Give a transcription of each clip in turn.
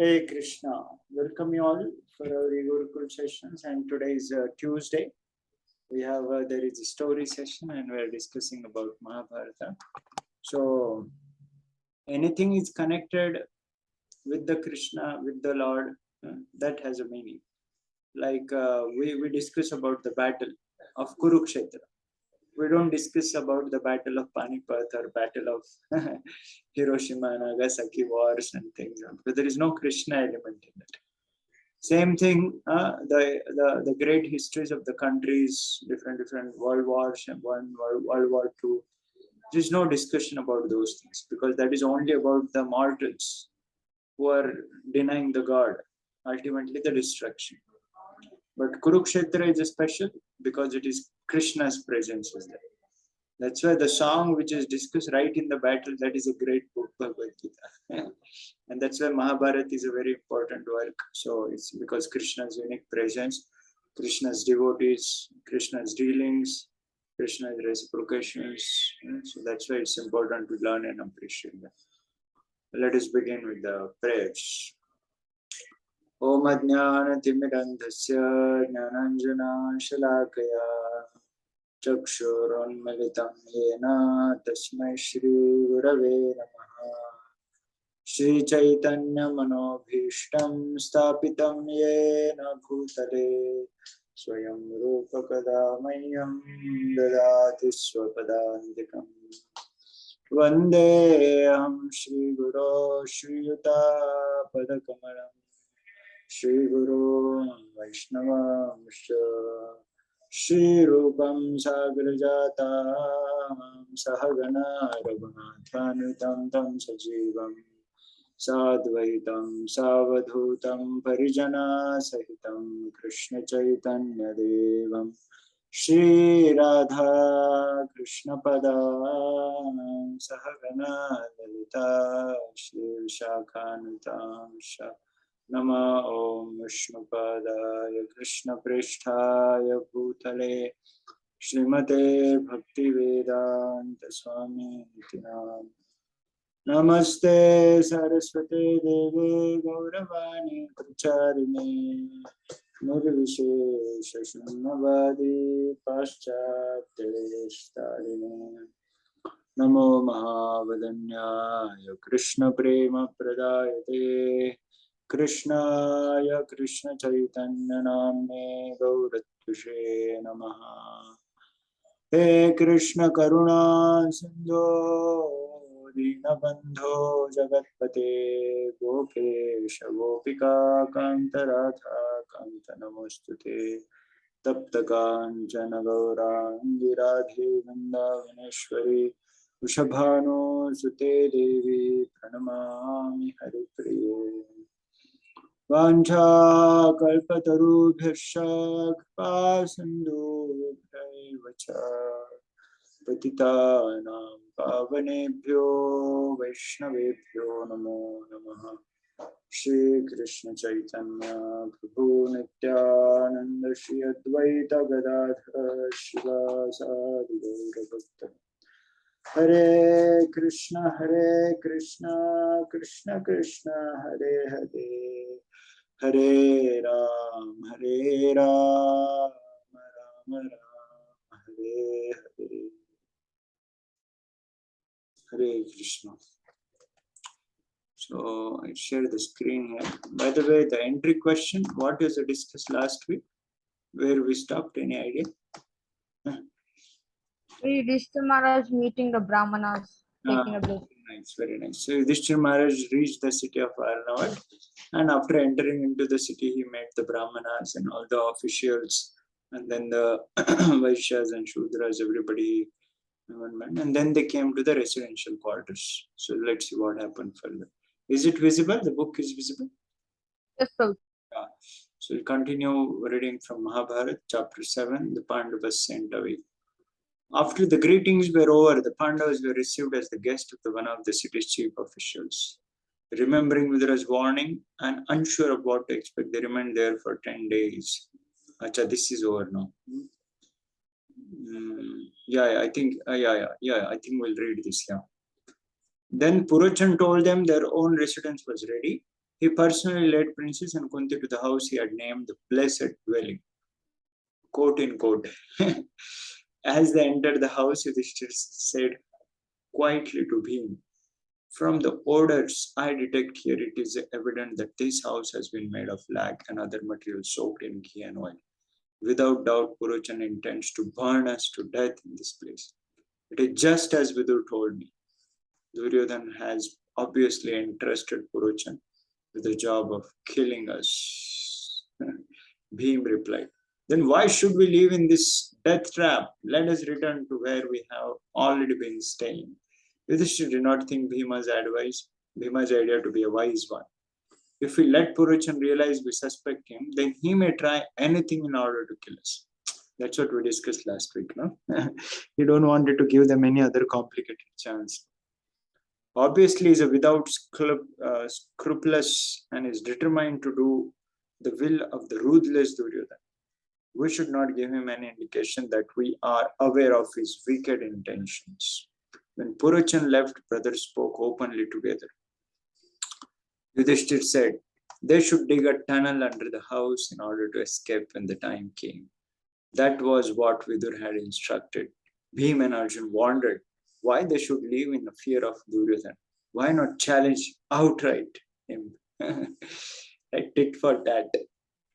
Hare Krishna. Welcome you all for our e-Gurukula sessions, and today is Tuesday. We have there is a story session and we are discussing about Mahabharata. So anything is connected with the Krishna, with the Lord, that has a meaning. Like we discuss about the battle of Kurukshetra. We don't discuss about the battle of Panipat or battle of Hiroshima and Nagasaki wars and things, but there is no Krishna element in it. Same thing, the great histories of the countries, different world wars and World War II. There is no discussion about those things because that is only about the mortals who are denying the God, ultimately the destruction. But Kurukshetra is special because it is Krishna's presence is there. That's why the song which is discussed right in the battle, that is a great book, Bhagavad Gita. And that's why Mahabharata is a very important work. So it's because Krishna's unique presence, Krishna's devotees, Krishna's dealings, Krishna's reciprocations. So that's why it's important to learn and appreciate that. Let us begin with the prayers. Om Ajnana Timirandhasya Jnananjana Shalakaya Chakshurunmilitam Yena Tasmai Shri Gurave Namaha. Shri Chaitanya Manobhishtam Stapitam Yena Bhutale Swayam Rupa Kadamayam Dadati Swapadantikam Vandeham Shri Guru Shri Yuta Padakamalam Shri Guru Vaishnava Shri Rupam Sagrajata Sahagana Raghunathanutam Tam Sajivam Sadvaitam Savadhutam Parijana Sahitam Krishna Chaitanya Devam Shri Radha Krishna Pada Sahagana Lalita Shri Vishakhanutam Nama Om Vishnupadaya Krishna Pristhaya Bhutale Srimate Bhakti Vedanta Swami Nitinam Namaste Saraswate Deve Gauravani Pracharine Nirvishesha Shunnavadi Paschateshtarine Namo Mahavadanyaya Krishna Prema Pradayate Krishnaya Krishna Chaitanya Namne Gauratushe Namaha. He Krishna Karuna Sindho Dinabandho Jagatpate Gopesha Gopika Kantaratha Kanta Namostute Tapta Kanchana Gaurangi Radhe Vrindavaneshwari Vrishabhanu Sute Devi Pranamami Haripriye Vancha kalpatarubhyascha kripa sindhubhyaiva cha patitanam pavanebhyo vaishnavebhyo namo namaha. Shri Krishna Chaitanya Prabhu Nityananda Shri Advaita Gadadhara Shivasadi Gaura Bhakta. Hare Krishna Krishna Krishna Hare Hare Hare Ram Hare Ram Ram Ram Hare Hare. Hare Krishna. So I share the screen here. By the way, the entry question, what is discussed last week? Where we stopped, any idea? Yudhishthira Maharaj meeting the Brahmanas, taking a blessing. Nice, very nice. So Yudhishthira Maharaj reached the city of Varnavad, and after entering into the city, he met the Brahmanas and all the officials, and then the Vaishyas and Shudras, everybody, and then they came to the residential quarters. So let's see what happened further. Is it visible? The book is visible? Yes, sir. Yeah. So we'll continue reading from Mahabharata, chapter 7, the Pandavas sent away. After the greetings were over, the Pandavas were received as the guest of one of the city's chief officials. Remembering Vidura's warning and unsure of what to expect, they remained there for 10 days. Acha, this is over now. I think we'll read this. Yeah. Then Purochan told them their own residence was ready He personally led Princess and Kunti to the house he had named the Blessed Dwelling. Quote in quote. As they entered the house, Yudhishthir said quietly to Bhim, "From the odors I detect here, it is evident that this house has been made of lac and other materials soaked in ghee and oil. Without doubt, Purochan intends to burn us to death in this place. It is just as Vidur told me. Duryodhan has obviously entrusted Purochan with the job of killing us." Bhim replied, "Then why should we live in this death trap? Let us return to where we have already been staying." Yudhishthira did not think Bhima's idea to be a wise one. If we let Purochan realize we suspect him, then he may try anything in order to kill us. That's what we discussed last week, no? You don't want to give them any other complicated chance. Obviously, he's without scrupulous and is determined to do the will of the ruthless Duryodhana. We should not give him any indication that we are aware of his wicked intentions. When Purochan left, brothers spoke openly together. Yudhishthir said they should dig a tunnel under the house in order to escape when the time came. That was what Vidur had instructed. Bhim and Arjun wondered why they should live in the fear of Duryodhana. Why not challenge outright him? Like tit for tat.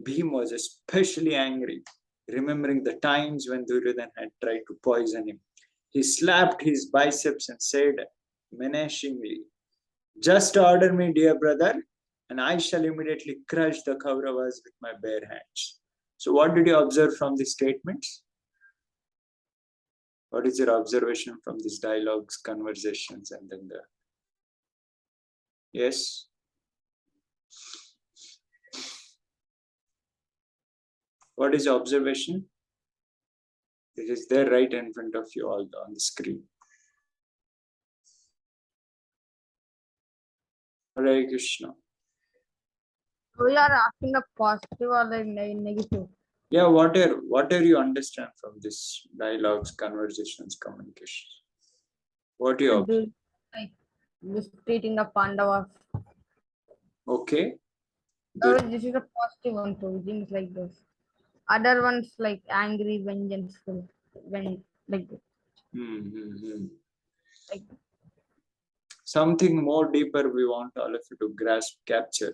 Bhim was especially angry, remembering the times when Duryodhana had tried to poison him. He slapped his biceps and said menacingly, "Just order me, dear brother, and I shall immediately crush the Kauravas with my bare hands." So what did you observe from these statements? What is your observation from these dialogues, conversations, and then the... Yes? What is your observation? It is there right in front of you all on the screen. Hare Krishna. We are asking the positive or the negative. Yeah, whatever you understand from this dialogues, conversations, communications. What do you observe? Like mistreating the Pandavas. Okay. This is a positive one too. Things like this. Other ones like angry, vengeful, when like this. Like Something more deeper we want all of you to grasp, capture.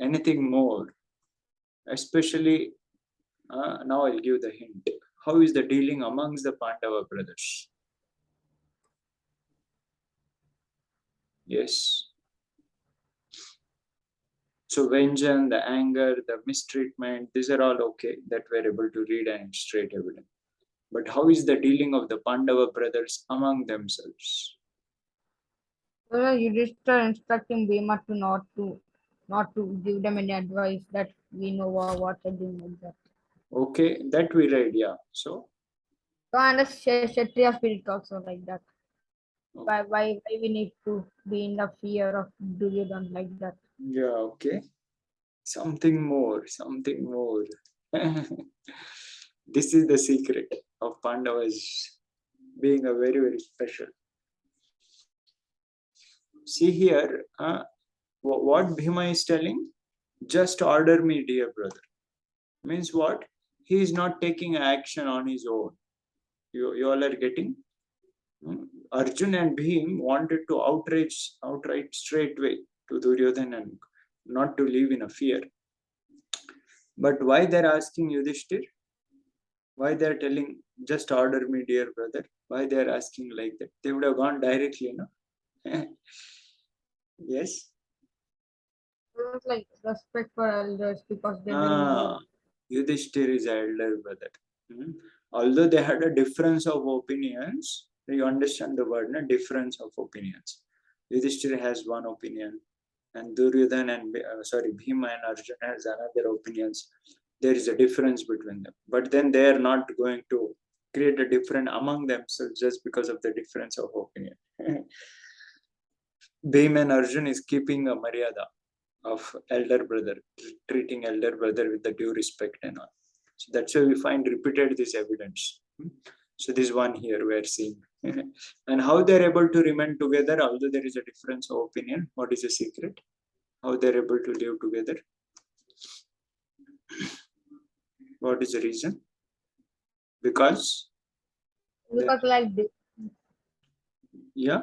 Anything more, especially now I'll give the hint. How is the dealing amongst the Pandava brothers? Yes. So vengeance, the anger, the mistreatment, these are all okay that we're able to read and straight evidence. But how is the dealing of the Pandava brothers among themselves? you just are instructing Bhima to not to give them any advice that we know what they're doing like that. Okay, that we read, yeah. So And the Kshatriya spirit also like that. Why we need to be in the fear of Duryodhana like that? yeah, okay. Something more, something more. This is the secret of Pandavas being a very, very special. See here, what Bhima is telling, just order me, dear brother. Means what? He is not taking action on his own. You all are getting? Arjun and Bhim wanted to outright straightway to Duryodhana and not to live in a fear. But why they're asking Yudhishthir? Why they're telling, just order me, dear brother? Why they're asking like that? They would have gone directly, no? Yes? It's like respect for elders because they will know. Yudhishthir is elder brother. Although they had a difference of opinions, you understand the word, no? Difference of opinions. Yudhishthir has one opinion, and Duryodhana and Bhima and Arjuna has another opinions. There is a difference between them. But then they are not going to create a difference among themselves just because of the difference of opinion. Bhima and Arjuna is keeping a maryada of elder brother, treating elder brother with the due respect and all. So that's why we find repeated this evidence. So this one here we are seeing. And how they're able to remain together, although there is a difference of opinion. What is the secret? how they're able to live together? What is the reason? Because Because like yeah,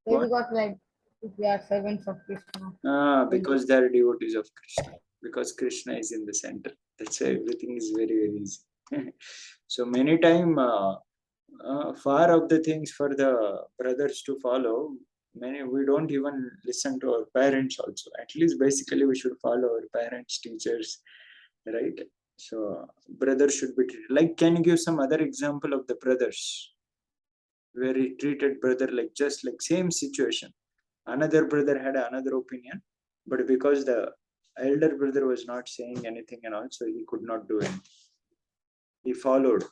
they what? got like we are servants of Krishna. Because they are devotees of Krishna. Because Krishna is in the center. That's why everything is very, very easy. So many times, far of the things for the brothers to follow, many we don't even listen to our parents also. At least basically we should follow our parents, teachers, right? So brothers should be treated. Like, can you give some other example of the brothers where he treated brother like just like same situation? Another brother had another opinion, but because the elder brother was not saying anything and also he could not do anything. He followed.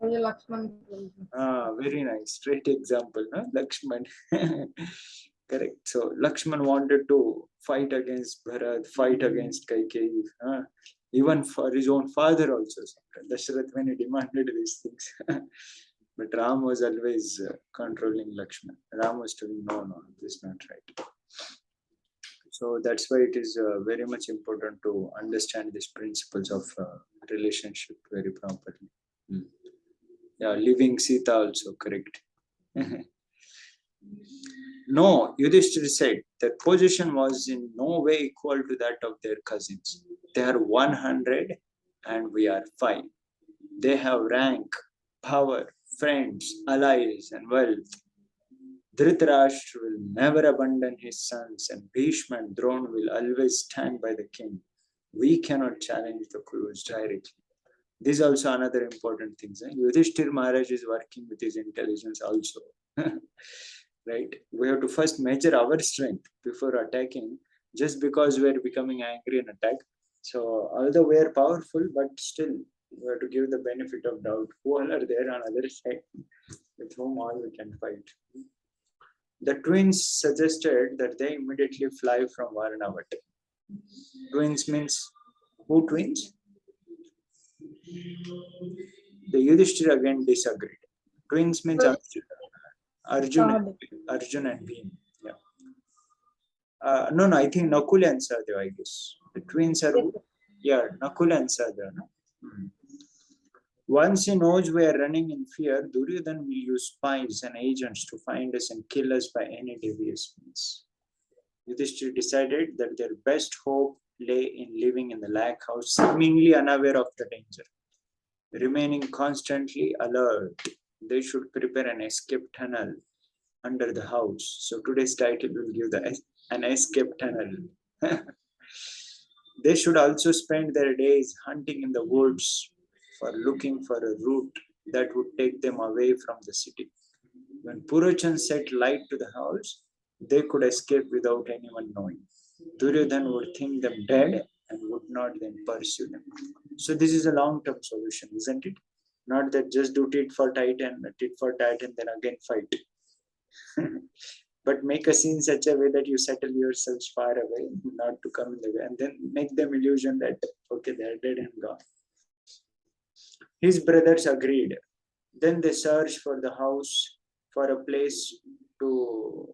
Only Lakshman. Very nice. Straight example, no? Lakshman. Correct. So Lakshman wanted to fight against Bharat, fight against Kaikeyi, even for his own father also. Dasharath, when he demanded these things. But Ram was always controlling Lakshman. Ram was telling, no, no, this is not right. So that's why it is very much important to understand these principles of relationship very properly. Yeah, leaving Sita also, correct. No, Yudhishthira said their position was in no way equal to that of their cousins. They are 100 and we are 5. They have rank, power, friends, allies, and wealth. Dhritarashtra will never abandon his sons, and Bhishma and Drona will always stand by the king. We cannot challenge the Kurus directly. This is also another important thing. Yudhishthir Maharaj is working with his intelligence also. Right? We have to first measure our strength before attacking, just because we are becoming angry and attack. So although we are powerful, but still we have to give the benefit of doubt. Who all are there on other side with whom all we can fight? The twins suggested that they immediately fly from Varnavath. Twins means who twins? The Yudhishthira again disagreed. Twins means Arjun and Bhim. Yeah. No, I think Nakula and Sahadeva, I guess. The twins are, Nakula and Sahadeva. No? Once he knows we are running in fear, Duryodhan will use spies and agents to find us and kill us by any devious means. Yudhishthira decided that their best hope lay in living in the lake house, seemingly unaware of the danger. Remaining constantly alert, they should prepare an escape tunnel under the house. So today's title will give an escape tunnel. They should also spend their days hunting in the woods for looking for a route that would take them away from the city. When Purochan set light to the house, they could escape without anyone knowing. Duryodhan would think them dead and would not then pursue them. So this is a long-term solution, isn't it? Not that just do tit for tat and then again fight. But make a scene such a way that you settle yourselves far away, not to come in the way, and then make them illusion that okay, they're dead and gone. His brothers agreed. Then they searched for the house for a place to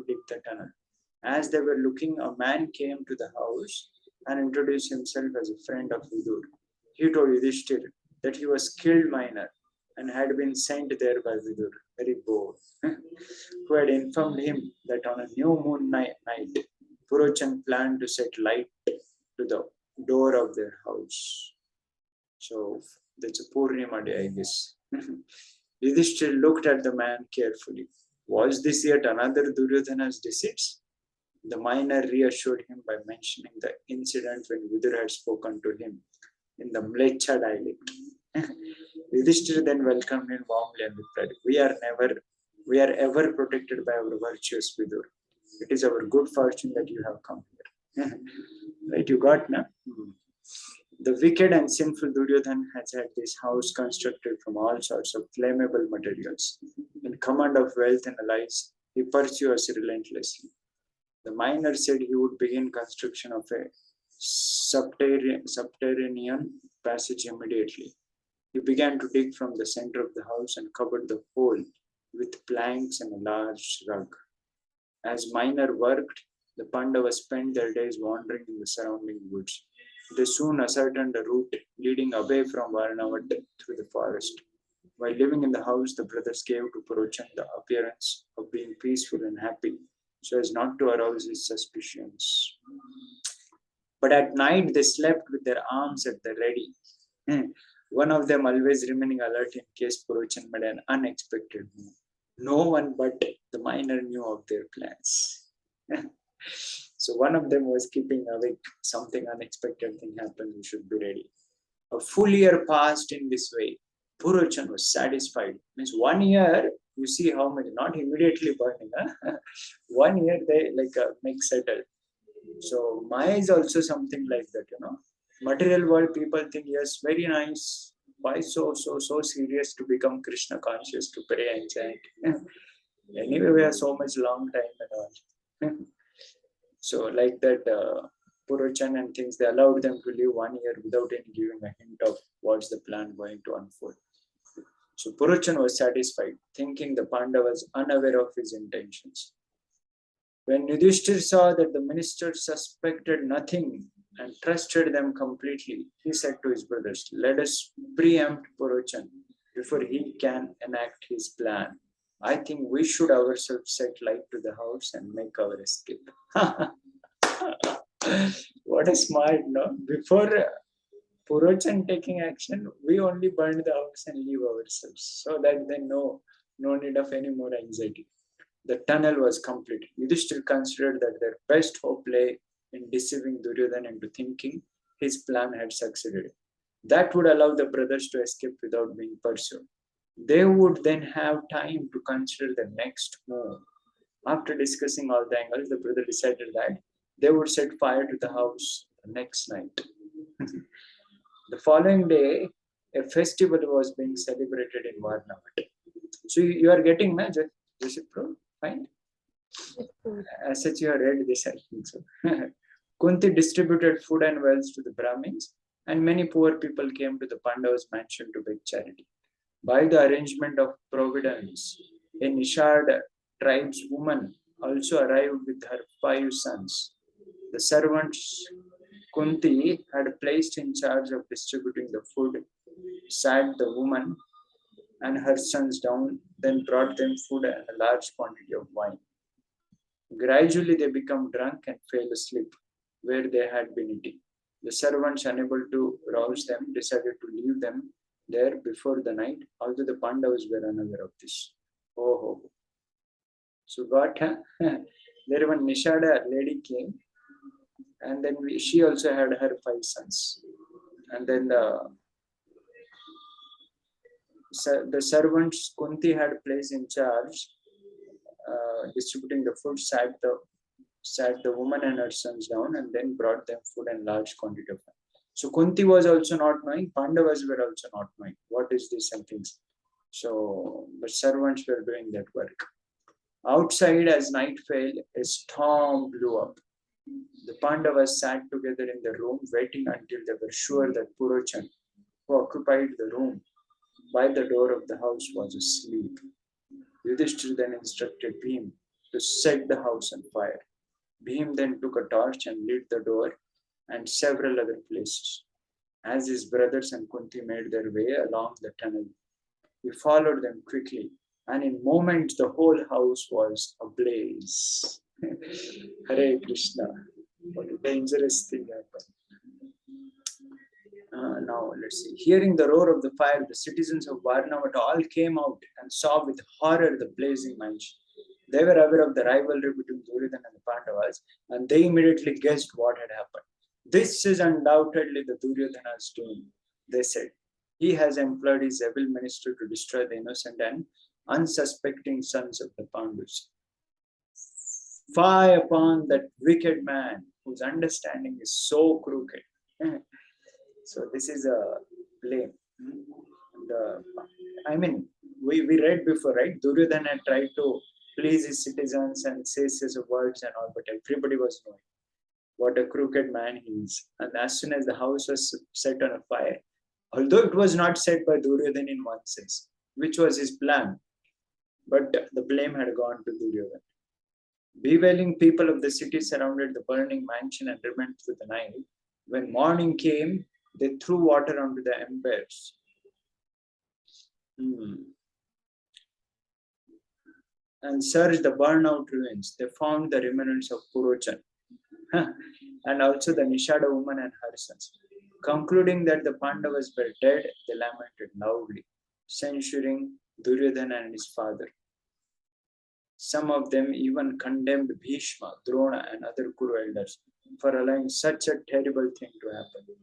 dig the tunnel. As they were looking, a man came to the house and introduced himself as a friend of Vidur. He told Yudhishthir that he was skilled miner and had been sent there by Vidur, very bold, who had informed him that on a new moon night, Purochan planned to set light to the door of their house. So that's a Purnima day, I guess. Yudhishthir looked at the man carefully. Was this yet another Duryodhana's deceits? The miner reassured him by mentioning the incident when Vidur had spoken to him in the Mlecha dialect. Yudhishthir then welcomed him warmly and replied, We are ever protected by our virtuous Vidur. It is our good fortune that you have come here. Right, you got, na? The wicked and sinful Duryodhan has had this house constructed from all sorts of flammable materials. In command of wealth and allies, he pursued us relentlessly. The miner said he would begin construction of a subterranean passage immediately. He began to dig from the center of the house and covered the hole with planks and a large rug. As Miner worked, the Pandavas spent their days wandering in the surrounding woods. They soon ascertained a route leading away from Varnavath through the forest. While living in the house, the brothers gave to Purochan the appearance of being peaceful and happy, so as not to arouse his suspicions. But at night, they slept with their arms at the ready. One of them always remaining alert in case Purochan made an unexpected move. No one but the miner knew of their plans. So one of them was keeping awake. Something unexpected thing happened. We should be ready. A full year passed in this way. Purochan was satisfied. Means 1 year, you see how much, not immediately burning. Huh? 1 year they make settle. So Maya is also something like that, Material world people think, yes, very nice. Why so serious to become Krishna conscious, to pray and chant? Anyway, we have so much long time and all. So like that, Purochan and things, they allowed them to live 1 year without any giving a hint of what's the plan going to unfold. So Purochan was satisfied, thinking the Pandavas unaware of his intentions. When Yudhishthir saw that the ministers suspected nothing and trusted them completely, he said to his brothers, "Let us preempt Purochan before he can enact his plan. I think we should ourselves set light to the house and make our escape." What a smart, no? Before Purochan taking action, we only burn the house and leave ourselves, so that then no need of any more anxiety. The tunnel was complete. Yudhishthir considered that their best hope lay in deceiving Duryodhana into thinking his plan had succeeded. That would allow the brothers to escape without being pursued. They would then have time to consider the next move. After discussing all the angles, the brother decided that they would set fire to the house the next night. The following day, a festival was being celebrated in Varnavath. So you are getting, na, Joseph Pro? Fine. As such, you have read this, I think so. Kunti distributed food and wealth to the Brahmins, and many poor people came to the Pandavas' mansion to beg charity. By the arrangement of providence, a Nishad tribeswoman also arrived with her 5 sons. The servants Kunti had placed in charge of distributing the food sat the woman and her sons down, then brought them food and a large quantity of wine. Gradually, they became drunk and fell asleep where they had been eating. The servants, unable to rouse them, decided to leave them there before the night, although the Pandavas were unaware of this. Oh. So, what? There one Nishada lady came, and then she also had her 5 sons. And then the servants Kunti had placed in charge, distributing the food, sat the woman and her sons down, and then brought them food and large quantity of food. So Kunti was also not knowing, Pandavas were also not knowing what is this and things. So the servants were doing that work. Outside, as night fell, a storm blew up. The Pandavas sat together in the room, waiting until they were sure that Purochan, who occupied the room by the door of the house, was asleep. Yudhishthir then instructed Bhim to set the house on fire. Bhim then took a torch and lit the door and several other places. As his brothers and Kunti made their way along the tunnel, he followed them quickly, and in moments the whole house was ablaze. Hare Krishna. What a dangerous thing happened. Now let's see. Hearing the roar of the fire, the citizens of Varnavath all came out and saw with horror the blazing mansion. They were aware of the rivalry between Duryodhana and the Pandavas, and they immediately guessed what had happened. This is undoubtedly the Duryodhana's doing, they said. He has employed his evil minister to destroy the innocent and unsuspecting sons of the Pandavas. Fie upon that wicked man whose understanding is so crooked. So this is a blame. We read before, right? Duryodhana tried to please his citizens and say his words and all, but everybody was knowing what a crooked man he is. And as soon as the house was set on a fire, although it was not set by Duryodhana in one sense, which was his plan, but the blame had gone to Duryodhana. Bewailing people of the city surrounded the burning mansion and remained through the night. When morning came, they threw water onto the embers. And searched the burnout ruins. They found the remnants of Purochan and also the Nishada woman and her sons. Concluding that the Pandavas were dead, they lamented loudly, censuring Duryodhana and his father. Some of them even condemned Bhishma, Drona, and other Kuru elders for allowing such a terrible thing to happen.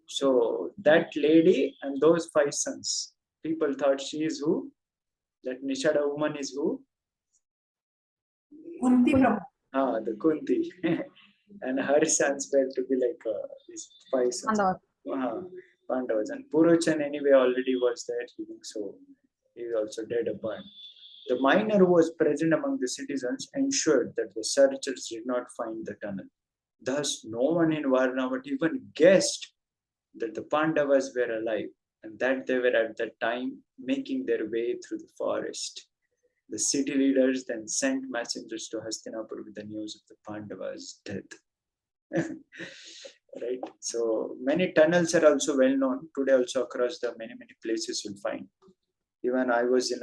So that lady and those 5 sons, people thought she is who? That Nishada woman is who? Kunti Prabhu. The Kunti. And her sons were to be like these 5 sons. Pandavas. And Purochan anyway already was there, so he is also dead upon. The miner who was present among the citizens ensured that the searchers did not find the tunnel. Thus, no one in Varnava even guessed that the Pandavas were alive and that they were at that time making their way through the forest. The city leaders then sent messengers to Hastinapur with the news of the Pandavas' death. Right. So many tunnels are also well known today. Also across the many places you'll find. Even I was in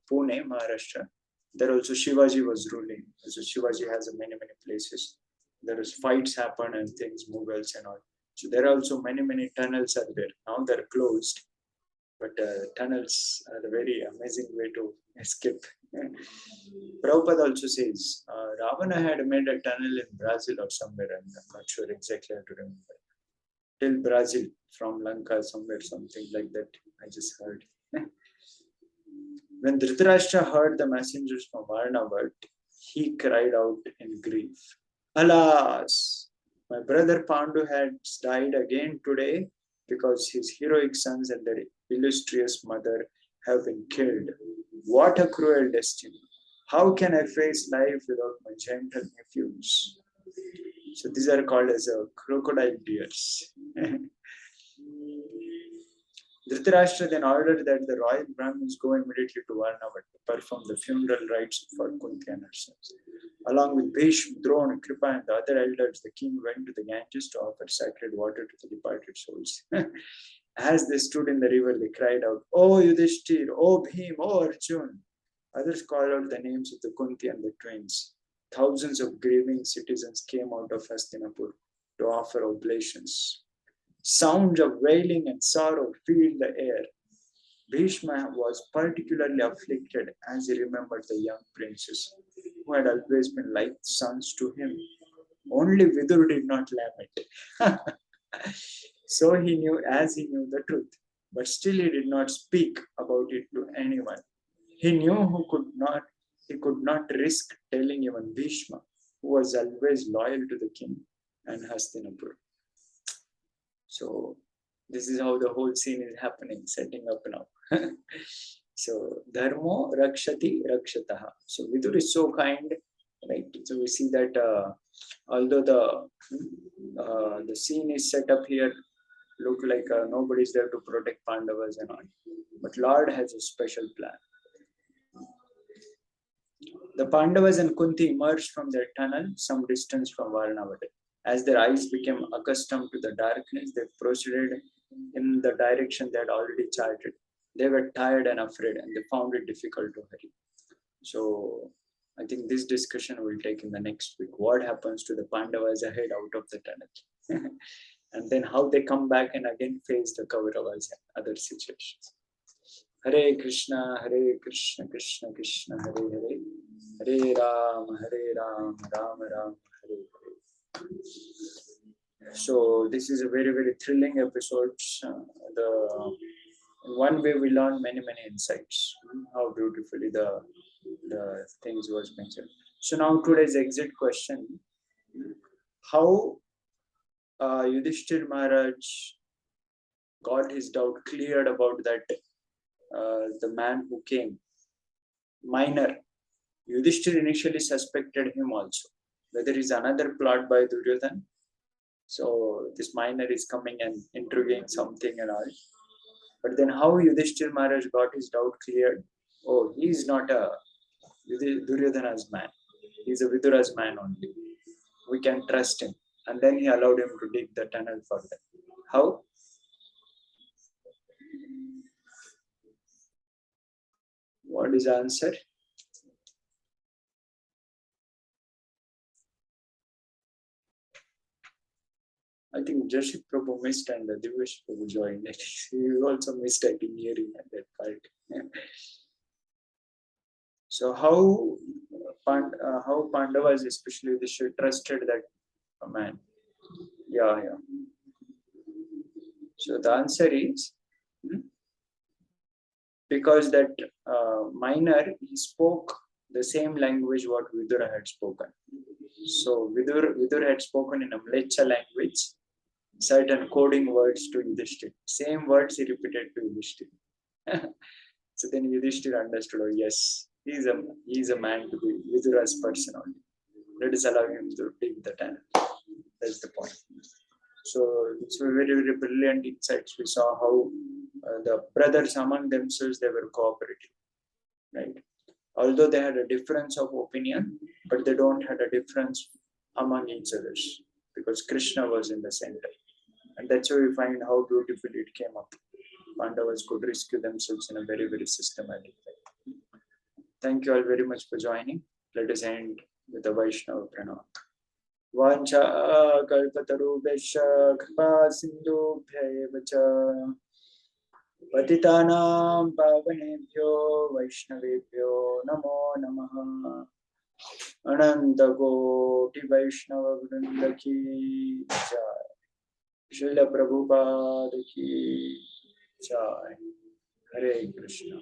Pune, Maharashtra. There also Shivaji was ruling. So Shivaji has many places. There is fights happen and things, Mughals and all. So there are also many tunnels are there. Now they're closed, but tunnels are a very amazing way to escape. Prabhupada also says Ravana had made a tunnel in Brazil or somewhere. I'm not sure exactly how to remember. Till Brazil from Lanka somewhere, something like that. I just heard. When Dhritarashtra heard the messengers from Varnava, he cried out in grief. Alas, my brother Pandu has died again today because his heroic sons and their illustrious mother have been killed. What a cruel destiny. How can I face life without my gentle nephews? So these are called as crocodile tears. Dhritarashtra then ordered that the royal Brahmins go immediately to Varnava to perform the funeral rites for Kunti and her sons. Along with Bhishma, Drona, Kripa, and the other elders, the king went to the Ganges to offer sacred water to the departed souls. As they stood in the river, they cried out, "Oh Yudhishthir, oh Bhim, oh Arjun." Others called out the names of the Kunti and the twins. Thousands of grieving citizens came out of Hastinapur to offer oblations. Sounds of wailing and sorrow filled the air. Bhishma was particularly afflicted as he remembered the young princes who had always been like sons to him. Only Vidur did not lament. So he knew the truth, but still he did not speak about it to anyone. He knew he could not risk telling even Bhishma, who was always loyal to the king and Hastinapur. So this is how the whole scene is happening, setting up now. So dharmo rakshati rakshataha. So Vidur is so kind, right? So we see that although the scene is set up here, look like nobody is there to protect Pandavas and all, but Lord has a special plan. The Pandavas and Kunti emerged from their tunnel some distance from Varnava. As their eyes became accustomed to the darkness, they proceeded in the direction they had already charted. They were tired and afraid, and they found it difficult to hurry. So I think this discussion will take in the next week. What happens to the Pandavas ahead out of the tunnel? And then how they come back and again face the Kauravas and other situations. Hare Krishna, Krishna Krishna, Hare Hare. Hare Ram, Ram Ram, Hare Hare. So this is a very thrilling episode. In one way we learn many insights. How beautifully the things was mentioned. So now today's exit question: how Yudhishthir Maharaj got his doubt cleared about that the man who came, miner. Yudhishthir initially suspected him also, whether it's another plot by Duryodhana. So this miner is coming and intriguing something and all. But then how Yudhishthir Maharaj got his doubt cleared? Oh, he is not a Duryodhana's man. He's a Vidura's man only. We can trust him. And then he allowed him to dig the tunnel for them. How? What is the answer? I think Jashik Prabhu missed and the Divyesh Prabhu joined. He also missed, I think, hearing at that part. So how how Pandavas, especially they should trusted that man? Yeah. So the answer is because that minor, he spoke the same language what Vidura had spoken. So Vidura had spoken in a Mlecha language, certain coding words to Yudhishthir. Same words he repeated to Yudhishthir. So then Yudhishthir understood, oh yes, he is a man to be Vidura's person only. Let us allow him to dig the tunnel. That's the point. So it's a very, very brilliant insights. We saw how the brothers among themselves, they were cooperating, right? Although they had a difference of opinion, but they don't had a difference among each others because Krishna was in the center. And that's why we find how beautifully it came up. Pandavas could rescue themselves in a very, very systematic way. Thank you all very much for joining. Let us end with the Vaishnava Pranam. Vancha kalpatarubhesha kripa sindhubhya eva cha patitanam pavanebhyo vaishnavebhyo namo namaha. Ananta Koti Vaishnava Vrinda ki jai. Srila Prabhupada ki jai. Hare Krishna.